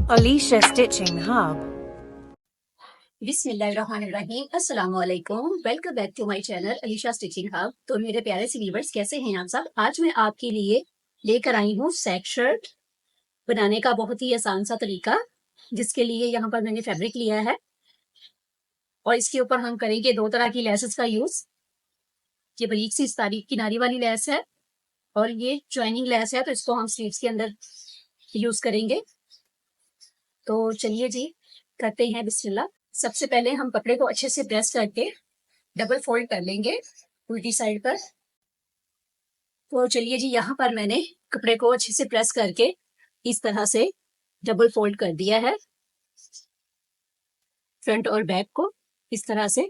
Alicia Stitching Hub. बिस्मिल्लाहिर्रहमानिर्रहीम अस्सलाम वालेकुम। Welcome back to my channel Alisha Stitching Hub. तो मेरे प्यारे से व्यूअर्स, कैसे हैं आप सब? आज मैं आपके लिए लेकर आई हूँ सेक शर्ट बनाने का बहुत ही आसान सा तरीका, जिसके लिए यहाँ पर मैंने फैब्रिक लिया है और इसके ऊपर हम करेंगे दो तरह की लेसेस का यूज। ये बारीक सी इस्तारी किनारी वाली लेस है और ये ज्वाइनिंग लेस है, तो इसको हम स्लीव्स के अंदर यूज करेंगे। तो चलिए जी, करते हैं बिस्मिल्लाह। सबसे पहले हम कपड़े को अच्छे से प्रेस करके डबल फोल्ड कर लेंगे उल्टी साइड पर। तो चलिए जी, यहाँ पर मैंने कपड़े को अच्छे से प्रेस करके इस तरह से डबल फोल्ड कर दिया है, फ्रंट और बैक को इस तरह से।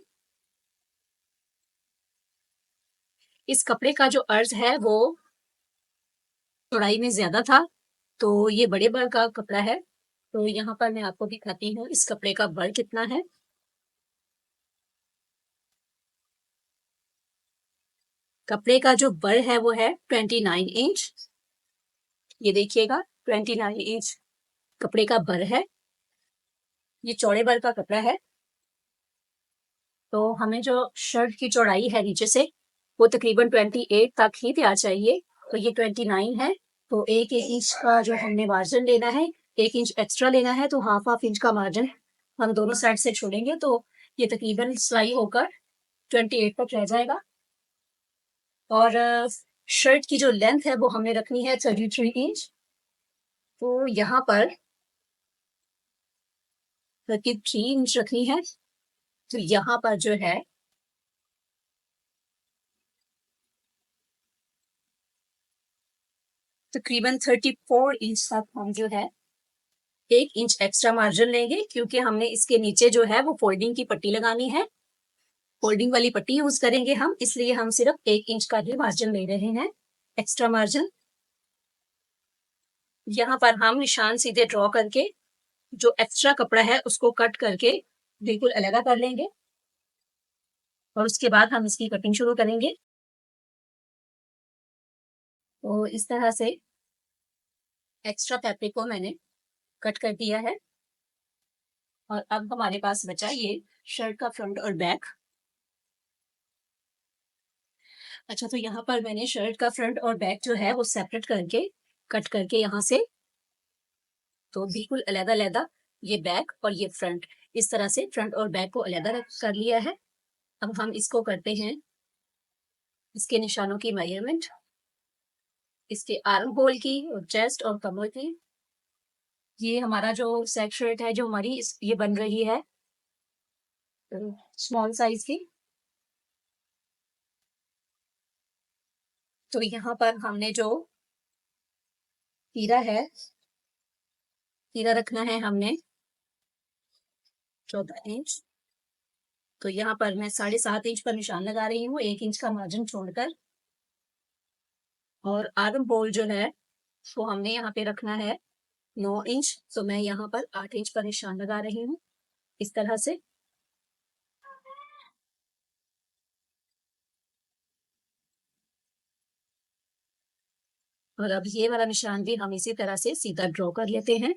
इस कपड़े का जो अर्ज है वो चौड़ाई में ज्यादा था, तो ये बड़े बड़ का कपड़ा है। तो यहाँ पर मैं आपको दिखाती हूँ इस कपड़े का बड़ कितना है। कपड़े का जो बड़ है वो है 29 इंच। ये देखिएगा, 29 इंच कपड़े का बड़ है। ये चौड़े बड़ का कपड़ा है। तो हमें जो शर्ट की चौड़ाई है नीचे से वो तकरीबन 28 तक ही तैयार चाहिए। तो ये 29 है, तो एक इंच का जो हमने मार्जिन लेना है, 1 इंच एक्स्ट्रा लेना है, तो हाफ इंच का मार्जिन हम दोनों साइड से छोड़ेंगे, तो ये तकरीबन सिलाई होकर 28 तक रह जाएगा। और शर्ट की जो लेंथ है वो हमने रखनी है 33 इंच। तो यहाँ पर 33 इंच रखनी है। तो यहाँ पर जो है तकरीबन 34 इंच तक हम जो है 1 इंच एक्स्ट्रा मार्जिन लेंगे, क्योंकि हमने इसके नीचे जो है वो फोल्डिंग की पट्टी लगानी है। फोल्डिंग वाली पट्टी यूज करेंगे हम, इसलिए हम सिर्फ 1 इंच का ही मार्जिन ले रहे हैं, एक्स्ट्रा मार्जिन। यहाँ पर हम निशान सीधे ड्रॉ करके जो एक्स्ट्रा कपड़ा है उसको कट करके बिल्कुल अलग कर लेंगे और उसके बाद हम इसकी कटिंग शुरू करेंगे। तो इस तरह से एक्स्ट्रा फैब्रिक को मैंने कट कर दिया है और अब हमारे पास बचा ये शर्ट का फ्रंट और बैक। अच्छा, तो यहाँ पर मैंने शर्ट का फ्रंट और बैक जो है वो सेपरेट करके कट करके यहाँ से, तो बिल्कुल अलग अलग ये बैक और ये फ्रंट, इस तरह से फ्रंट और बैक को अलग कर लिया है। अब हम इसको करते हैं इसके निशानों की मेजरमेंट, इसके आर्म होल की और चेस्ट और कमर की। ये हमारा जो सेक शर्ट है जो हमारी ये बन रही है स्मॉल साइज की। तो यहाँ पर हमने जो तीरा है, तीरा रखना है हमने 14 इंच। तो यहाँ पर मैं 7.5 इंच पर निशान लगा रही हूँ, 1 इंच का मार्जिन छोड़कर। और आर्म होल जो है वो हमने यहाँ पे रखना है 9 इंच, तो मैं यहाँ पर 8 इंच पर निशान लगा रही हूँ इस तरह से। और अब ये वाला निशान भी हम इसी तरह से सीधा ड्रॉ कर लेते हैं।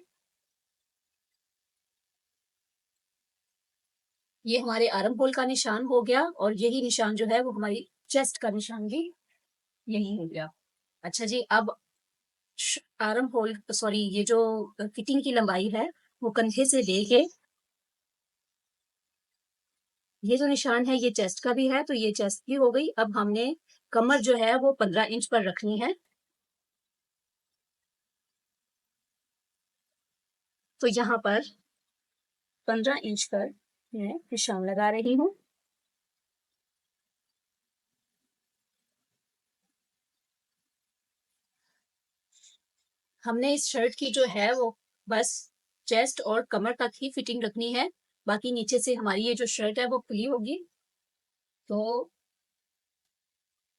ये हमारे आर्म होल का निशान हो गया और यही निशान जो है वो हमारी चेस्ट का निशान भी यही हो गया। अच्छा जी, अब आर्म होल सॉरी ये जो फिटिंग की लंबाई है वो कंधे से लेके ये जो निशान है ये चेस्ट का भी है, तो ये चेस्ट की हो गई। अब हमने कमर जो है वो 15 इंच पर रखनी है। तो यहाँ पर 15 इंच पर मैं निशान लगा रही हूँ। हमने इस शर्ट की जो है वो बस चेस्ट और कमर तक ही फिटिंग रखनी है, बाकी नीचे से हमारी ये जो शर्ट है वो खुली होगी। तो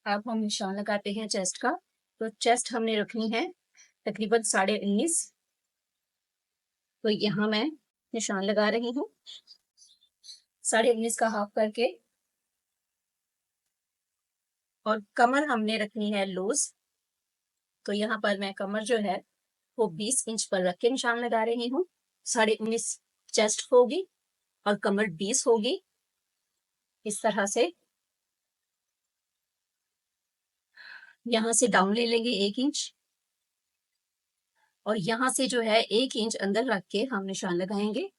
अब हम निशान लगाते हैं चेस्ट का। तो चेस्ट हमने रखनी है तकरीबन 19.5। तो यहाँ मैं निशान लगा रही हूँ 19.5 का हाफ करके। और कमर हमने रखनी है लूज, तो यहाँ पर मैं कमर जो है वो 20 इंच पर रख के निशान लगा रही हूँ। 19.5 चेस्ट होगी और कमर 20 होगी। इस तरह से यहाँ से डाउन ले लेंगे 1 इंच और यहाँ से जो है 1 इंच अंदर रख के हम निशान लगाएंगे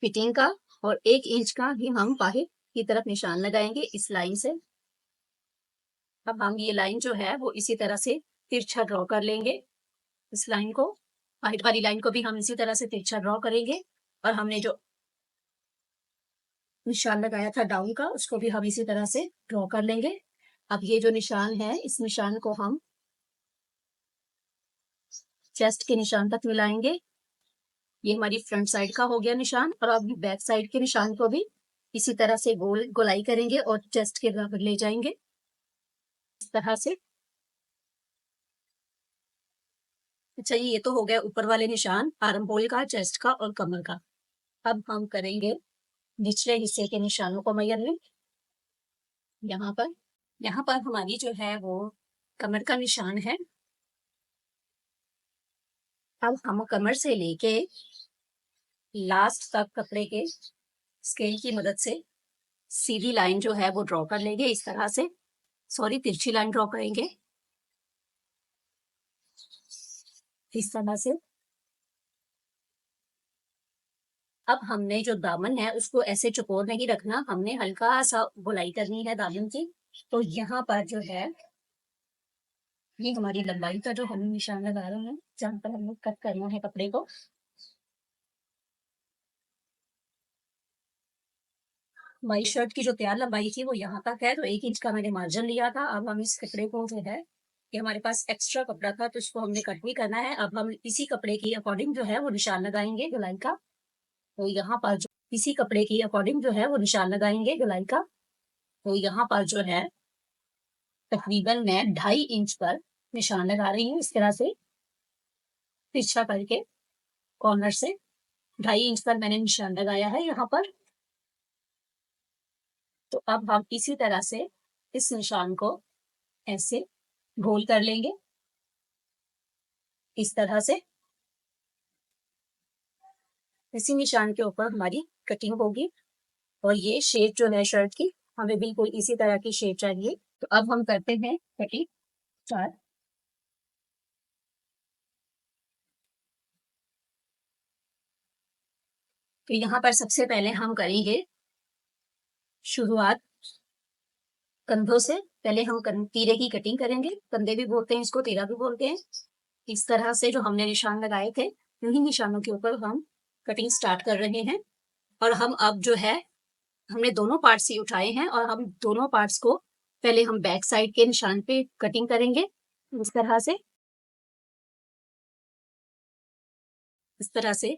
फिटिंग का, और 1 इंच का ही हम बाहर की तरफ निशान लगाएंगे इस लाइन से। अब हम ये लाइन जो है वो इसी तरह से तिरछा ड्रॉ कर लेंगे। इस लाइन को, बाहर वाली लाइन को भी हम इसी तरह से तिरछा ड्रॉ करेंगे और हमने जो निशान लगाया था डाउन का उसको भी हम इसी तरह से ड्रॉ कर लेंगे। अब ये जो निशान है इस निशान को हम चेस्ट के निशान तक मिलाएंगे। ये हमारी फ्रंट साइड का हो गया निशान, और अब बैक साइड के निशान को भी इसी तरह से गोल गोलाई करेंगे और चेस्ट के बराबर ले जाएंगे इस तरह से। अच्छा, ये तो हो गया ऊपर वाले निशान आर्म होल का, चेस्ट का और कमर का। अब हम करेंगे निचले हिस्से के निशानों को मेजरमेंट। यहाँ पर हमारी जो है वो कमर का निशान है। अब हम कमर से लेके लास्ट तक कपड़े के स्केल की मदद से सीधी लाइन जो है वो ड्रॉ कर लेंगे इस तरह से, सॉरी तिरछी लाइन ड्रॉ करेंगे इस तरह से। अब हमने जो दामन है उसको ऐसे चौकोर नहीं रखना, हमने हल्का सा गोलाई करनी है दामन की। तो यहाँ पर जो है ये हमारी लंबाई का जो हम निशान लगा रहे हैं जहाँ पर हमें कट करना है कपड़े को। हमारी शर्ट की जो तैयार लंबाई थी वो यहाँ तक है, तो 1 इंच का मैंने मार्जिन लिया था। अब हम इस कपड़े को जो है, कि हमारे पास एक्स्ट्रा कपड़ा था तो इसको हमने कट भी करना है। अब हम इसी कपड़े की अकॉर्डिंग जो है वो निशान लगाएंगे गोलाई का। तो यहाँ पर जो इसी कपड़े की अकॉर्डिंग जो है वो निशान लगाएंगे गोलाई का। तो यहाँ पर जो है तकरीबन मैं 2.5 इंच पर निशान लगा रही हूँ इस तरह से तिरछा करके कॉर्नर से 2.5 इंच पर मैंने निशान लगाया है यहाँ पर। तो अब हम इसी तरह से इस निशान को ऐसे गोल कर लेंगे इस तरह से। इसी निशान के ऊपर हमारी कटिंग होगी और ये शेप जो है शर्ट की हमें बिल्कुल इसी तरह की शेप चाहिए। तो अब हम करते हैं कटिंग स्टार्ट। तो यहाँ पर सबसे पहले हम करेंगे शुरुआत कंधों से। पहले हम तीरे की कटिंग करेंगे, कंधे भी बोलते हैं इसको, तीरा भी बोलते हैं। इस तरह से जो हमने निशान लगाए थे उन्हीं निशानों के ऊपर हम कटिंग स्टार्ट कर रहे हैं। और हम अब जो है हमने दोनों पार्ट्स ही उठाए हैं और हम दोनों पार्ट्स को पहले हम बैक साइड के निशान पे कटिंग करेंगे इस तरह से। इस तरह से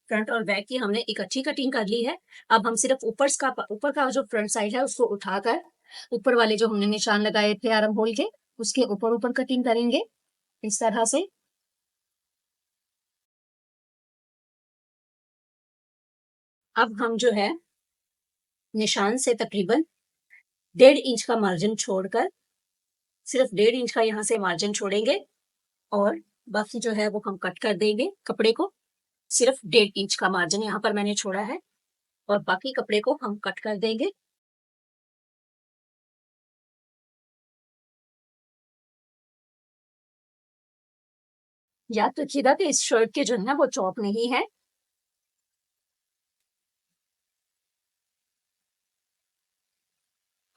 फ्रंट और बैक की हमने एक अच्छी कटिंग कर ली है। अब हम सिर्फ ऊपर का जो फ्रंट साइड है उसको उठाकर ऊपर वाले जो हमने निशान लगाए थे आर्म होल के उसके ऊपर ऊपर कटिंग करेंगे इस तरह से। अब हम जो है निशान से तकरीबन 1.5 इंच का मार्जिन छोड़कर, सिर्फ 1.5 इंच का यहाँ से मार्जिन छोड़ेंगे और बाकी जो है वो हम कट कर देंगे कपड़े को। सिर्फ 1.5 इंच का मार्जिन यहाँ पर मैंने छोड़ा है और बाकी कपड़े को हम कट कर देंगे। याद रखिएगा कि इस शर्ट के जो है वो चौक नहीं है।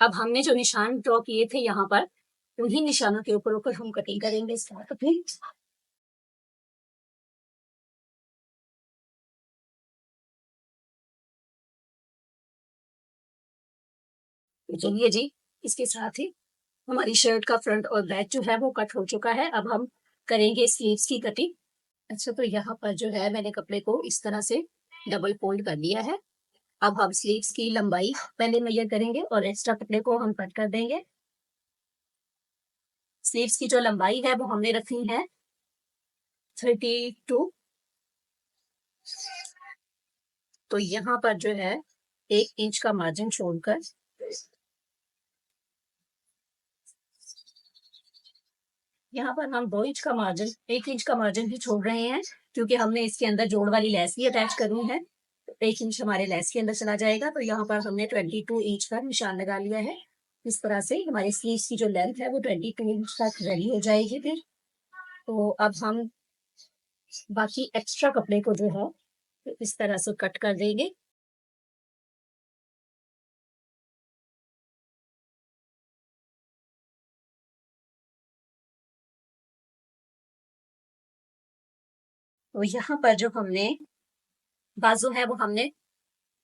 अब हमने जो निशान ड्रॉ किए थे यहाँ पर उन्हीं निशानों के ऊपर ऊपर हम कटिंग करेंगे इस तरह से। तो चलिए जी, इसके साथ ही हमारी शर्ट का फ्रंट और बैक जो है वो कट हो चुका है। अब हम करेंगे स्लीव्स की कटिंग। अच्छा, तो यहाँ पर जो है मैंने कपड़े को इस तरह से डबल फोल्ड कर लिया है। अब हम स्लीव्स की लंबाई पहले मेजर करेंगे और एक्स्ट्रा कपड़े को हम कट कर देंगे। स्लीव्स की जो लंबाई है वो हमने रखी है 32। तो यहाँ पर जो है 1 इंच का मार्जिन छोड़कर यहाँ पर हम 2 इंच का मार्जिन 1 इंच का मार्जिन भी छोड़ रहे हैं क्योंकि हमने इसके अंदर जोड़ वाली लेस भी अटैच करनी है, तो 1 इंच हमारे लेस के अंदर चला जाएगा। तो यहाँ पर हमने 22 इंच का निशान लगा लिया है। इस तरह से हमारी स्लीव्स की जो लेंथ है वो 22 इंच तक रेडी हो जाएगी फिर। तो अब हम बाकी एक्स्ट्रा कपड़े को जो है इस तरह से कट कर देंगे। तो यहाँ पर जो हमने बाजू है वो हमने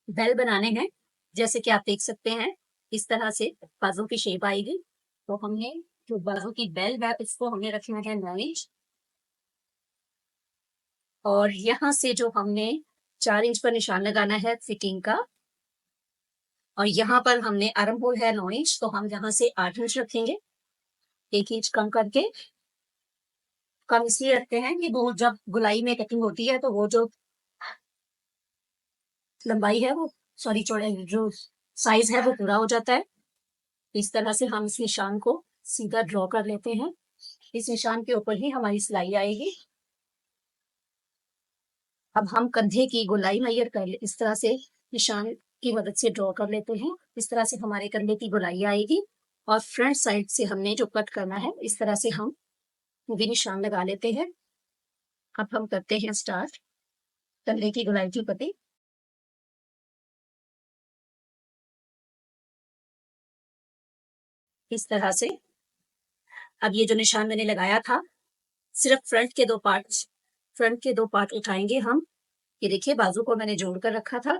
बेल बनाने हैं। जैसे कि आप देख सकते हैं इस तरह से बाजू की शेप आएगी। तो हमने जो बाजू की बेल है इसको हमने रखना है 9 इंच, और यहाँ से जो हमने 4 इंच पर निशान लगाना है फिटिंग का, और यहाँ पर हमने आर्म होल है 9 इंच, तो हम यहाँ से 8 इंच रखेंगे, 1 इंच कम करके। कम इसलिए रखते हैं कि वो जब गुलाई में कटिंग होती है तो वो जो लंबाई है वो चौड़ाई जो साइज है वो पूरा हो जाता है। इस तरह से हम इस निशान को सीधा ड्रॉ कर लेते हैं। इस निशान के ऊपर ही हमारी सिलाई आएगी। अब हम कंधे की गोलाई मेजर कर इस तरह से निशान की मदद से ड्रॉ कर लेते हैं। इस तरह से हमारे कंधे की गोलाई आएगी, और फ्रंट साइड से हमने जो कट करना है इस तरह से हम भी निशान लगा लेते हैं। अब हम करते हैं स्टार्ट कंधे की गोलाई की कटिंग। इस तरह से अब ये जो निशान मैंने लगाया था, सिर्फ फ्रंट के दो पार्ट उठाएंगे हम। ये देखिए बाजू को मैंने जोड़ कर रखा था,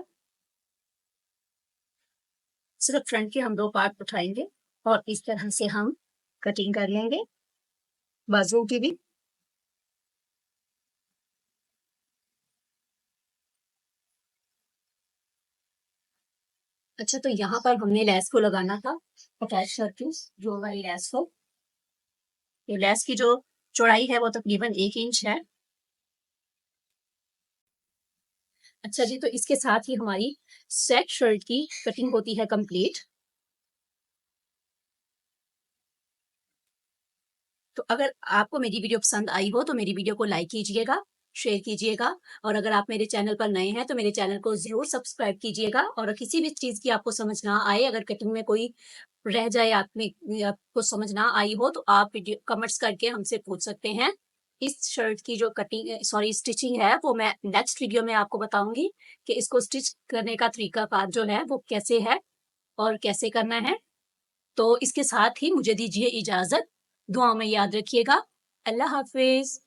सिर्फ फ्रंट के हम 2 पार्ट उठाएंगे और इस तरह से हम कटिंग कर लेंगे बाजू की भी। अच्छा, तो यहाँ पर हमने लेस को लगाना था अटैच करके, जो वाली लेस हो। ये लेस की जो चौड़ाई है वो तकरीबन 1 इंच है। अच्छा जी, तो इसके साथ ही हमारी सेट शर्ट की कटिंग होती है कंप्लीट। तो अगर आपको मेरी वीडियो पसंद आई हो तो मेरी वीडियो को लाइक कीजिएगा, शेयर कीजिएगा, और अगर आप मेरे चैनल पर नए हैं तो मेरे चैनल को जरूर सब्सक्राइब कीजिएगा। और किसी भी चीज़ की आपको समझ ना आए, अगर कटिंग में कोई रह जाए, आपको समझ ना आई हो, तो आप वीडियो कमेंट्स करके हमसे पूछ सकते हैं। इस शर्ट की जो स्टिचिंग है वो मैं नेक्स्ट वीडियो में आपको बताऊंगी कि इसको स्टिच करने का तरीकाकार जो है वो कैसे है और कैसे करना है। तो इसके साथ ही मुझे दीजिए इजाजत। दुआ में याद रखिएगा। अल्लाह हाफिज।